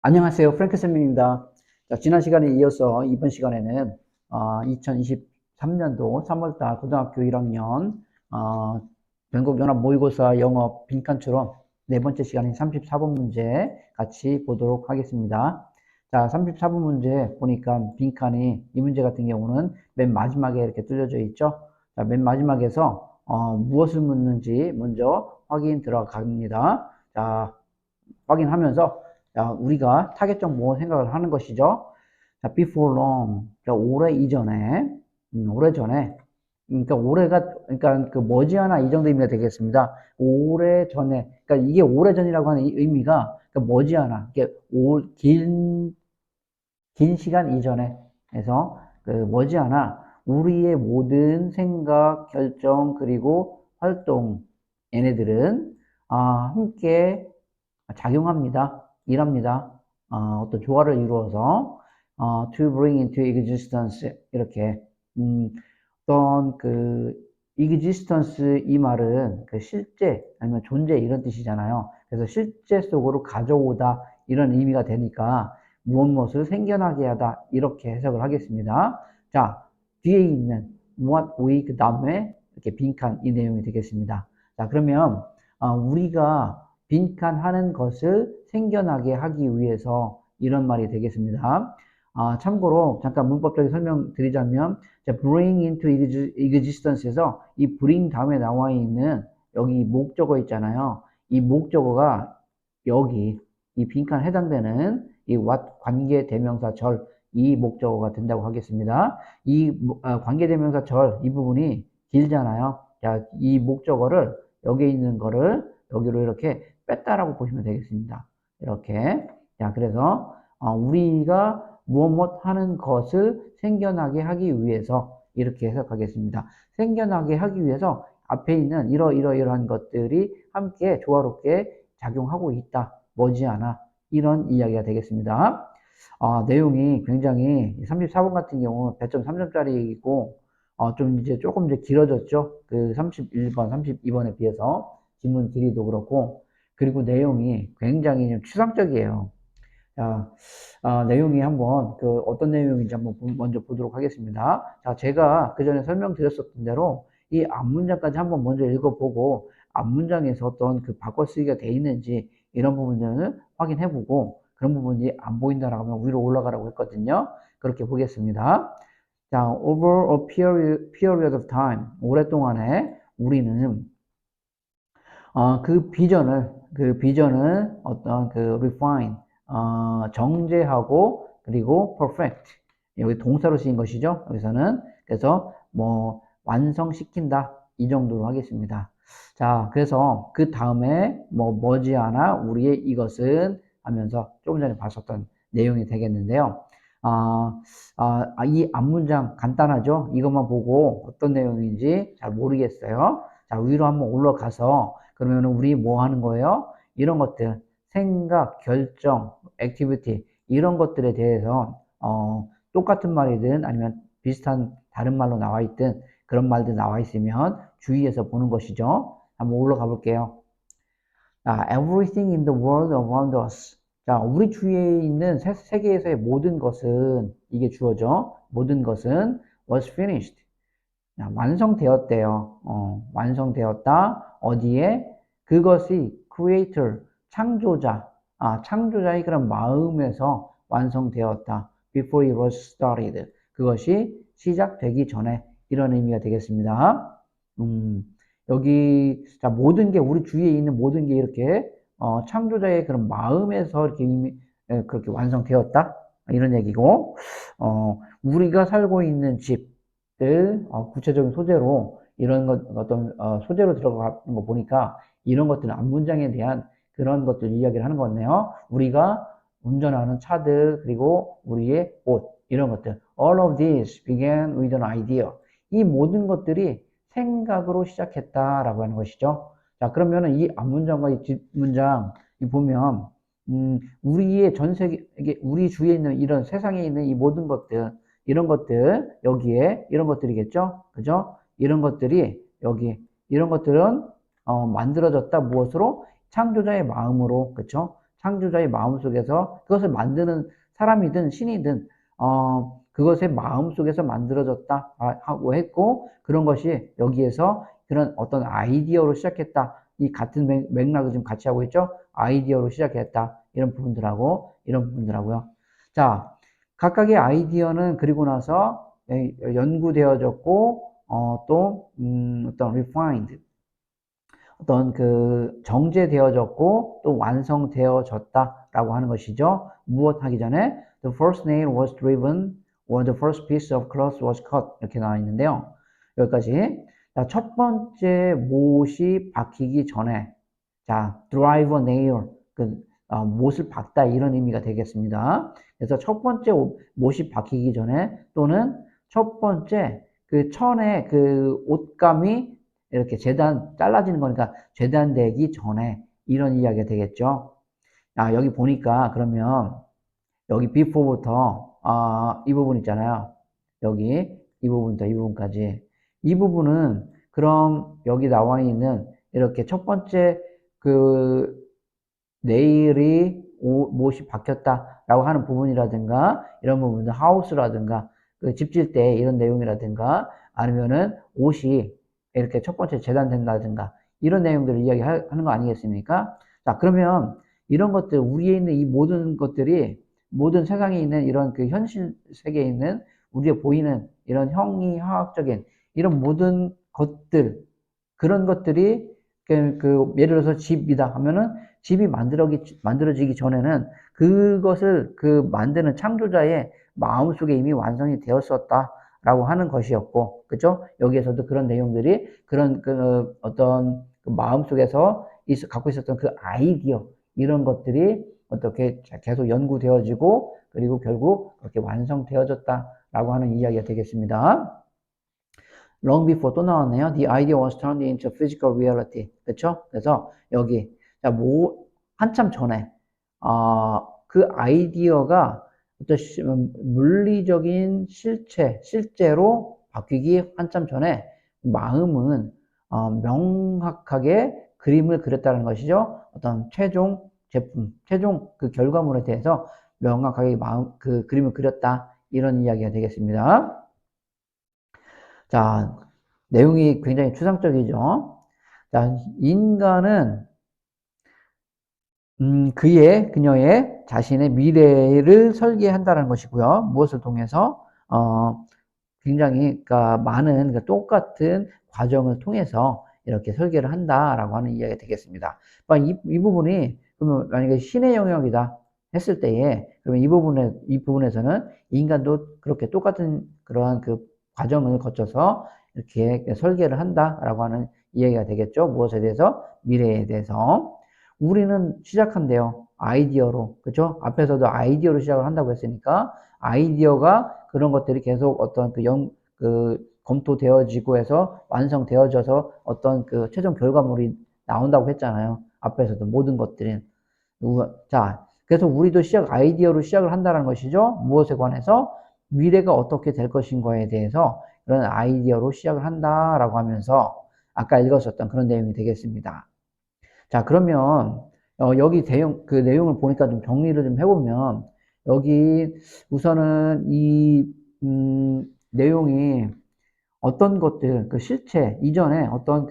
안녕하세요. 프랭크 쌤입니다. 자, 지난 시간에 이어서 이번 시간에는 2023년도 3월달 고등학교 1학년 전국 연합 모의고사 영어 빈칸처럼 네 번째 시간인 34번 문제 같이 보도록 하겠습니다. 자, 34번 문제 보니까 빈칸이 이 문제 같은 경우는 맨 마지막에 이렇게 뚫려져 있죠. 자, 맨 마지막에서 무엇을 묻는지 먼저 확인 들어갑니다. 자, 확인하면서 우리가 타겟점 뭐 생각을 하는 것이죠. 자, before long. 자, 오래 이전에, 오래 전에. 그러니까 그러니까 그 머지않아 이 정도 의미가 되겠습니다. 오래 전에. 그러니까 이게 오래 전이라고 하는 이 의미가 그러니까 머지않아. 이게 긴 시간 이전에 해서 그 머지않아 우리의 모든 생각, 결정, 그리고 활동, 얘네들은 함께 작용합니다. 일합니다. 어떤 조화를 이루어서 to bring into existence 이렇게 어떤 그 existence 이 말은 그 실제 아니면 존재 이런 뜻이잖아요. 그래서 실제 속으로 가져오다 이런 의미가 되니까 무엇을 생겨나게 하다 이렇게 해석을 하겠습니다. 자, 뒤에 있는 what we 그 다음에 이렇게 빈칸 이 내용이 되겠습니다. 자, 그러면 우리가 빈칸하는 것을 생겨나게 하기 위해서 이런 말이 되겠습니다. 참고로 잠깐 문법적인 설명 드리자면 bring into existence에서 이 bring 다음에 나와 있는 여기 목적어 있잖아요. 이 목적어가 여기 이 빈칸 해당되는 이 what 관계대명사 절 이 목적어가 된다고 하겠습니다. 이 관계대명사 절 이 부분이 길잖아요. 자, 이 목적어를 여기 있는 거를 여기로 이렇게 뺐다라고 보시면 되겠습니다. 이렇게. 자, 그래서 우리가 무엇 하는 것을 생겨나게 하기 위해서 이렇게 해석하겠습니다. 생겨나게 하기 위해서 앞에 있는 이러이러한 것들이 함께 조화롭게 작용하고 있다. 머지않아 이런 이야기가 되겠습니다. 내용이 굉장히 34번 같은 경우 100점 3점짜리이고 좀 이제 조금 이제 길어졌죠. 그 31번, 32번에 비해서 지문 길이도 그렇고 그리고 내용이 굉장히 좀 추상적이에요. 자, 내용이 한번 그 어떤 내용인지 한번 먼저 보도록 하겠습니다. 자, 제가 그 전에 설명드렸었던 대로 이 앞문장까지 한번 먼저 읽어보고 앞문장에서 어떤 그 바꿔쓰기가 돼 있는지 이런 부분들을 확인해보고 그런 부분이 안 보인다라고 하면 위로 올라가라고 했거든요. 그렇게 보겠습니다. 자, over a period of time, 오랫동안에 우리는 그 비전을 어떤 그 refine, 정제하고 그리고 perfect 여기 동사로 쓰인 것이죠. 여기서는 그래서 뭐 완성시킨다 이 정도로 하겠습니다. 자, 그래서 그 다음에 뭐 머지않아 우리의 이것은 하면서 조금 전에 봤었던 내용이 되겠는데요. 이 앞문장 간단하죠? 이것만 보고 어떤 내용인지 잘 모르겠어요. 자, 위로 한번 올라가서 그러면 우리 뭐 하는 거예요? 이런 것들, 생각, 결정, 액티비티 이런 것들에 대해서 똑같은 말이든 아니면 비슷한 다른 말로 나와 있든 그런 말들 나와 있으면 주의해서 보는 것이죠. 한번 올라가 볼게요. Everything in the world around us. 자, 우리 주위에 있는 세계에서의 모든 것은 이게 주어져. 모든 것은 was finished. 완성되었대요. 완성되었다. 어디에? 그것이 creator, 창조자, 창조자의 그런 마음에서 완성되었다. Before it was started. 그것이 시작되기 전에 이런 의미가 되겠습니다. 여기 자 모든 게 우리 주위에 있는 모든 게 이렇게 창조자의 그런 마음에서 이렇게 이미 그렇게 완성되었다 이런 얘기고 우리가 살고 있는 집들 구체적인 소재로 이런 것 어떤 소재로 들어가는 거 보니까 이런 것들은 앞문장에 대한 그런 것들 이야기를 하는 거네요. 우리가 운전하는 차들 그리고 우리의 옷 이런 것들 all of these began with an idea 이 모든 것들이 생각으로 시작했다라고 하는 것이죠. 자, 그러면은 이 앞문장과 이 뒷문장 보면 우리의 전 세계 우리 주위에 있는 이런 세상에 있는 이 모든 것들 이런 것들 여기에 이런 것들이겠죠. 그죠? 이런 것들이 여기 이런 것들은 만들어졌다 무엇으로? 창조자의 마음으로 그쵸? 창조자의 마음속에서 그것을 만드는 사람이든 신이든 그것의 마음속에서 만들어졌다 하고 했고, 그런 것이 여기에서 그런 어떤 아이디어로 시작했다. 이 같은 맥락을 지금 같이 하고 있죠. 아이디어로 시작했다. 이런 부분들하고요. 자, 각각의 아이디어는 그리고 나서 연구되어졌고, 어떤 refined, 어떤 그 정제되어졌고 또 완성되어졌다라고 하는 것이죠. 무엇 하기 전에 the first nail was driven or the first piece of cloth was cut 이렇게 나와 있는데요. 여기까지. 자, 첫 번째 못이 박히기 전에, 자, drive a nail, 못을 박다 이런 의미가 되겠습니다. 그래서 첫 번째 못이 박히기 전에 또는 첫 번째 그 천의 그 옷감이 이렇게 잘라지는 거니까 재단되기 전에 이런 이야기가 되겠죠. 여기 보니까 그러면 여기 before부터 이 부분 있잖아요. 여기 이 부분부터 이 부분까지. 이 부분은 그럼 여기 나와 있는 이렇게 첫 번째 그 네일이 못이 박혔다라고 하는 부분이라든가 이런 부분들 하우스라든가 그 집 질 때 이런 내용이라든가 아니면은 옷이 이렇게 첫 번째 재단된다든가 이런 내용들을 이야기하는 거 아니겠습니까? 자, 그러면 이런 것들, 우리에 있는 이 모든 것들이, 모든 세상에 있는 이런 그 현실 세계에 있는 우리가 보이는 이런 형이화학적인 이런 모든 것들, 그런 것들이 예를 들어서 집이다 하면은 집이 만들어지기 전에는 그것을 그 만드는 창조자의 마음속에 이미 완성이 되었었다라고 하는 것이었고, 그죠? 여기에서도 그런 내용들이 그런 어떤 그 마음속에서 갖고 있었던 그 아이디어, 이런 것들이 어떻게 계속 연구되어지고 그리고 결국 그렇게 완성되어졌다라고 하는 이야기가 되겠습니다. long before 또 나왔네요. The idea was turned into physical reality. 그쵸? 그래서 여기, 자, 한참 전에, 그 아이디어가 어떤 물리적인 실제로 바뀌기 한참 전에 마음은, 명확하게 그림을 그렸다는 것이죠. 어떤 최종 제품, 최종 그 결과물에 대해서 명확하게 그 그림을 그렸다. 이런 이야기가 되겠습니다. 자, 내용이 굉장히 추상적이죠. 자, 인간은 그녀의 자신의 미래를 설계한다는 것이고요. 무엇을 통해서 굉장히 그러니까 많은 그러니까 똑같은 과정을 통해서 이렇게 설계를 한다라고 하는 이야기가 되겠습니다. 그러니까 이 부분이 그러면 만약에 신의 영역이다 했을 때에 그러면 이 부분에서는 인간도 그렇게 똑같은 그러한 그 과정을 거쳐서 이렇게 설계를 한다라고 하는 이야기가 되겠죠. 무엇에 대해서? 미래에 대해서. 우리는 시작한대요. 아이디어로. 그죠? 앞에서도 아이디어로 시작을 한다고 했으니까 아이디어가 그런 것들이 계속 어떤 검토되어지고 해서 완성되어져서 어떤 그 최종 결과물이 나온다고 했잖아요. 앞에서도 모든 것들은. 자, 그래서 우리도 아이디어로 시작을 한다는 것이죠. 무엇에 관해서? 미래가 어떻게 될 것인가에 대해서 그런 아이디어로 시작을 한다라고 하면서 아까 읽었었던 그런 내용이 되겠습니다. 자, 그러면 여기 그 내용을 보니까 좀 정리를 좀 해보면 여기 우선은 이 내용이 어떤 것들, 그 실체 이전에 어떤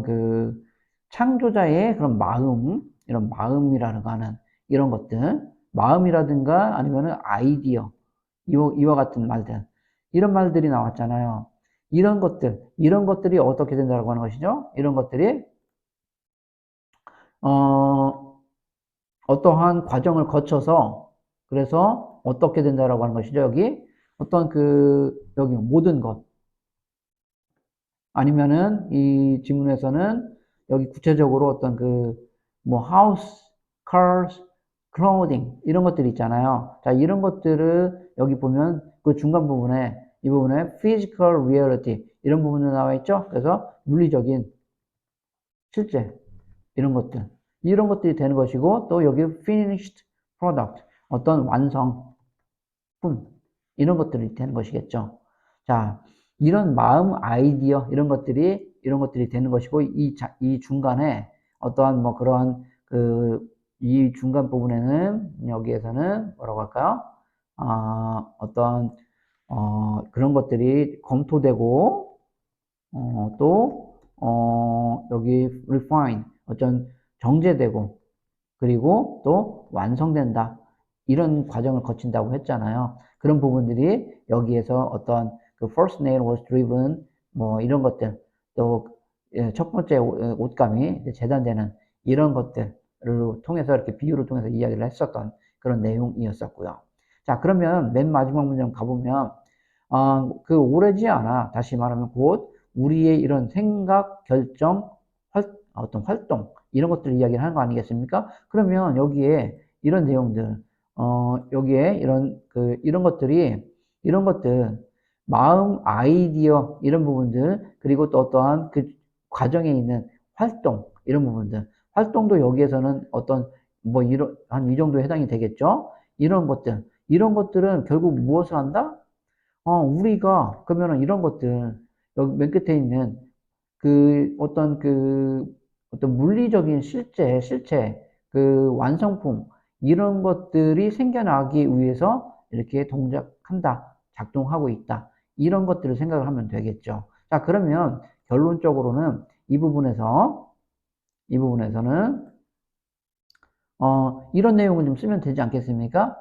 그 창조자의 그런 마음, 이런 마음이라는 하는 이런 것들, 마음이라든가 아니면은 아이디어, 이와 같은 말들, 이런 말들이 나왔잖아요. 이런 것들이 어떻게 된다고 하는 것이죠? 이런 것들이, 어떠한 과정을 거쳐서, 그래서 어떻게 된다라고 하는 것이죠? 여기, 여기 모든 것. 아니면은, 이 지문에서는 여기 구체적으로 어떤 house, cars, clothing, 이런 것들이 있잖아요. 자, 이런 것들을 여기 보면 그 중간 부분에, 이 부분에 physical reality, 이런 부분이 나와 있죠? 그래서 물리적인 실제, 이런 것들이 되는 것이고, 또 여기 finished product, 어떤 완성품, 이런 것들이 되는 것이겠죠. 자, 이런 마음, 아이디어, 이런 것들이 되는 것이고, 이 중간에 어떠한 뭐 그러한 이 중간 부분에는 여기에서는 뭐라고 할까요? 어떠한 그런 것들이 검토되고 또 여기 refine 어떤 정제되고 그리고 또 완성된다. 이런 과정을 거친다고 했잖아요. 그런 부분들이 여기에서 어떤 그 first nail was driven 뭐 이런 것들 또 첫 번째 옷감이 재단되는 이런 것들을 통해서 이렇게 비유를 통해서 이야기를 했었던 그런 내용이었었고요. 자, 그러면 맨 마지막 문장 가보면 그 오래지 않아 다시 말하면 곧 우리의 이런 생각, 결정, 어떤 활동 이런 것들 이야기를 하는 거 아니겠습니까? 그러면 여기에 이런 내용들, 여기에 이런 것들, 마음, 아이디어, 이런 부분들, 그리고 또 어떠한 그 과정에 있는 활동, 이런 부분들. 활동도 여기에서는 어떤, 뭐, 한 이 정도에 해당이 되겠죠? 이런 것들은 결국 무엇을 한다? 그러면은 이런 것들, 여기 맨 끝에 있는 어떤 물리적인 실체, 그 완성품, 이런 것들이 생겨나기 위해서 이렇게 동작한다, 작동하고 있다. 이런 것들을 생각을 하면 되겠죠. 자, 그러면 결론적으로는 이 부분에서는, 이런 내용을 좀 쓰면 되지 않겠습니까?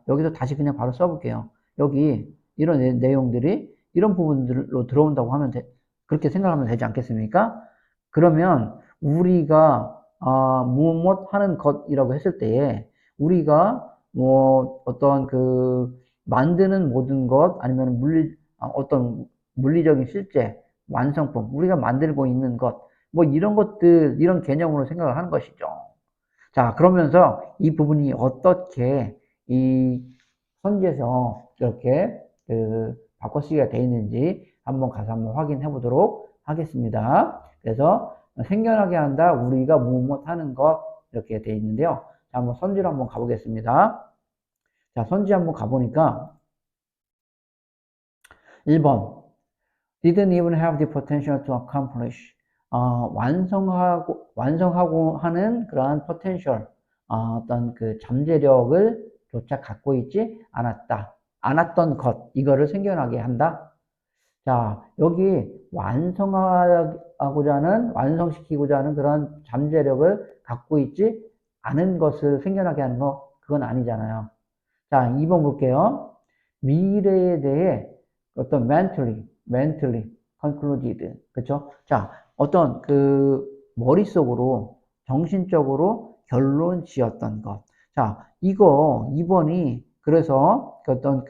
여기서 다시 그냥 바로 써볼게요. 여기 이런 내용들이 이런 부분들로 들어온다고 하면 그렇게 생각하면 되지 않겠습니까? 그러면 우리가 무엇 하는 것이라고 했을 때에 우리가 뭐 어떤 만드는 모든 것 아니면 어떤 물리적인 실제 완성품 우리가 만들고 있는 것 뭐 이런 것들 이런 개념으로 생각을 하는 것이죠. 자, 그러면서 이 부분이 어떻게 이 선지에서 이렇게 바꿔쓰기가 되어 있는지 한번 확인해 보도록 하겠습니다. 그래서 생겨나게 한다, 우리가 무엇 하는 것 이렇게 되어 있는데요. 자, 한번 선지로 한번 가보겠습니다. 자, 선지 한번 가보니까 1번 didn't even have the potential to accomplish 완성하고 하는 그러한 potential 어떤 그 잠재력을 조차 갖고 있지 않았던 것 이거를 생겨나게 한다. 자, 여기 완성시키고자 하는 그런 잠재력을 갖고 있지 않은 것을 생겨나게 하는 거, 그건 아니잖아요. 자, 2번 볼게요. 미래에 대해 어떤 mentally concluded. 그쵸? 자, 어떤 머릿속으로, 정신적으로 결론 지었던 것. 자, 2번이 그래서 어떤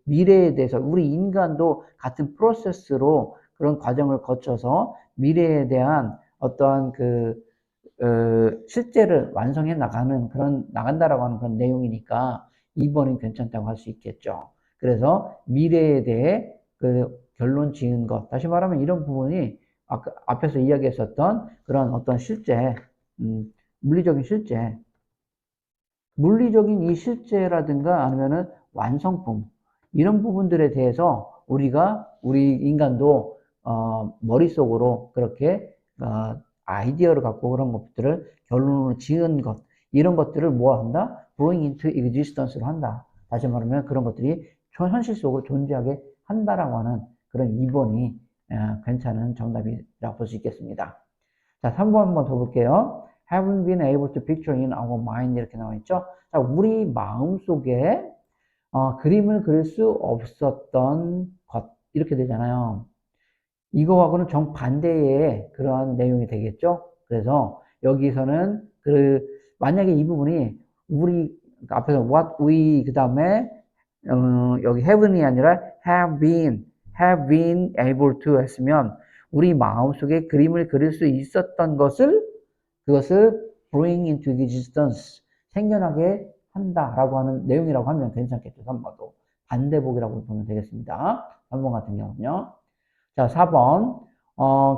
미래에 대해서 우리 인간도 같은 프로세스로 그런 과정을 거쳐서 미래에 대한 어떠한 실제를 완성해 나간다라고 하는 그런 내용이니까 2번이 괜찮다고 할 수 있겠죠. 그래서 미래에 대해 결론 지은 것. 다시 말하면 이런 부분이 아까 앞에서 이야기했었던 그런 어떤 물리적인 이 실제라든가 아니면은 완성품, 이런 부분들에 대해서 우리 인간도, 머릿속으로 그렇게, 아이디어를 갖고 그런 것들을 결론으로 지은 것, 이런 것들을 뭐한다? bring into existence로 한다. 다시 말하면 그런 것들이 현실 속으로 존재하게 한다라고 하는 그런 2번이 괜찮은 정답이라고 볼 수 있겠습니다. 자, 3번 한번 더 볼게요. Haven't been able to picture in our mind 이렇게 나와 있죠. 자, 우리 마음속에 그림을 그릴 수 없었던 것 이렇게 되잖아요. 이거하고는 정반대의 그러한 내용이 되겠죠. 그래서 여기서는 만약에 이 부분이 앞에서 what we 그 다음에 여기 haven'이 아니라 have been able to 했으면 우리 마음속에 그림을 그릴 수 있었던 그것을 bring into existence 생겨나게 한다라고 하는 내용이라고 하면 괜찮겠죠. 3번도 반대복이라고 보면 되겠습니다. 3번 같은 경우는요. 자, 4번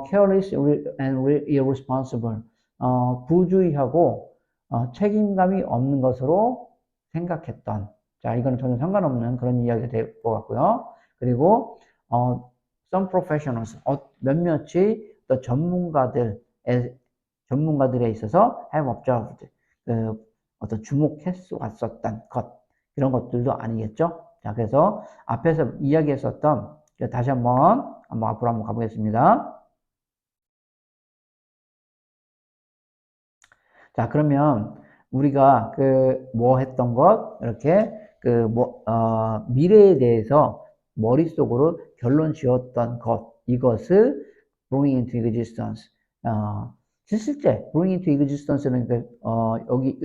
careless and irresponsible 부주의하고 책임감이 없는 것으로 생각했던. 자, 이거는 전혀 상관없는 그런 이야기가 될 것 같고요. 그리고 some professionals 몇몇이 또 전문가들의 뭔가들에 있어서 have observed, 어떤 주목해 왔었던 것, 이런 것들도 아니겠죠. 자, 그래서 앞에서 이야기했었던, 다시 한번 앞으로 한번 가보겠습니다. 자, 그러면 우리가 뭐 했던 것, 이렇게 미래에 대해서 머릿속으로 결론 지었던 것, 이것을 bring into existence. 실제 bring into existence는 여기 이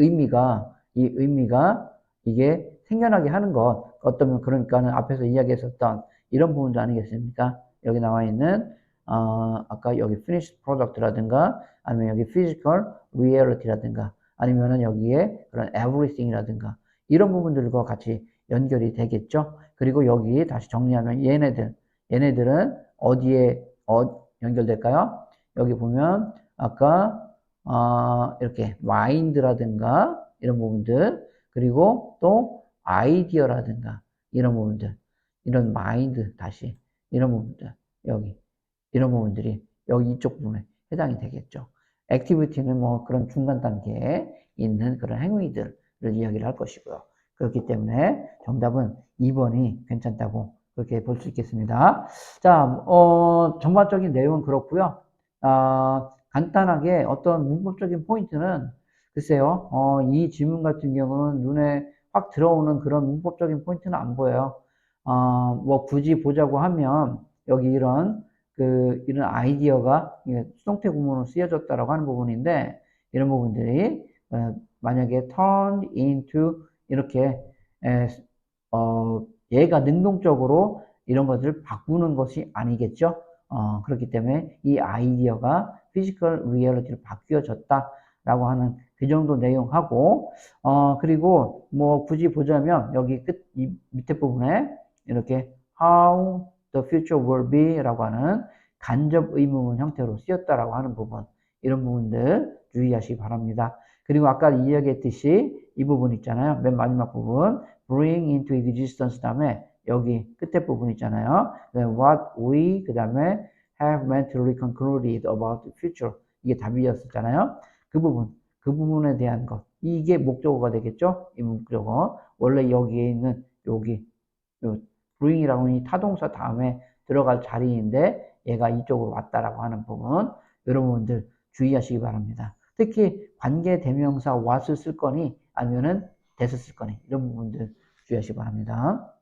의미가 이게 생겨나게 하는 것, 어떤 그러니까는 앞에서 이야기했었던 이런 부분도 아니겠습니까? 여기 나와 있는 아까 여기 finished product라든가 아니면 여기 physical reality라든가 아니면은 여기에 그런 everything이라든가 이런 부분들과 같이 연결이 되겠죠. 그리고 여기 다시 정리하면 얘네들은 어디에 연결될까요? 여기 보면 아까 이렇게 mind라든가 이런 부분들 그리고 또 아이디어라든가 이런 부분들 이런 mind 다시 이런 부분들 여기 이런 부분들이 여기 이쪽 부분에 해당이 되겠죠. 액티비티는 뭐 그런 중간 단계에 있는 그런 행위들을 이야기를 할 것이고요. 그렇기 때문에 정답은 2번이 괜찮다고 그렇게 볼 수 있겠습니다. 자, 전반적인 내용은 그렇고요. 간단하게 어떤 문법적인 포인트는 글쎄요, 이 질문 같은 경우는 눈에 확 들어오는 그런 문법적인 포인트는 안 보여요. 뭐 굳이 보자고 하면 여기 이런 아이디어가 수동태 구문으로 쓰여졌다라고 하는 부분인데 이런 부분들이 만약에 turn into 이렇게 얘가 능동적으로 이런 것을 바꾸는 것이 아니겠죠. 그렇기 때문에 이 아이디어가 physical reality로 바뀌어졌다라고 하는 그 정도 내용하고 그리고 뭐 굳이 보자면 여기 이 밑에 부분에 이렇게 how the future will be 라고 하는 간접 의문문 형태로 쓰였다라고 하는 부분 이런 부분들 주의하시기 바랍니다. 그리고 아까 이야기했듯이 이 부분 있잖아요. 맨 마지막 부분 bring into existence 다음에 여기 끝에 부분 있잖아요. what we 그 다음에 have mentally concluded about the future 이게 답이었었잖아요. 그 부분에 대한 것 이게 목적어가 되겠죠. 이 목적어 원래 여기에 있는 여기 bring이라고 하는 이 타동사 다음에 들어갈 자리인데 얘가 이쪽으로 왔다라고 하는 부분 이런 부분들 주의하시기 바랍니다. 특히 관계대명사 what을 쓸 거니 아니면은 that을 쓸 거니 이런 부분들 주의하시기 바랍니다.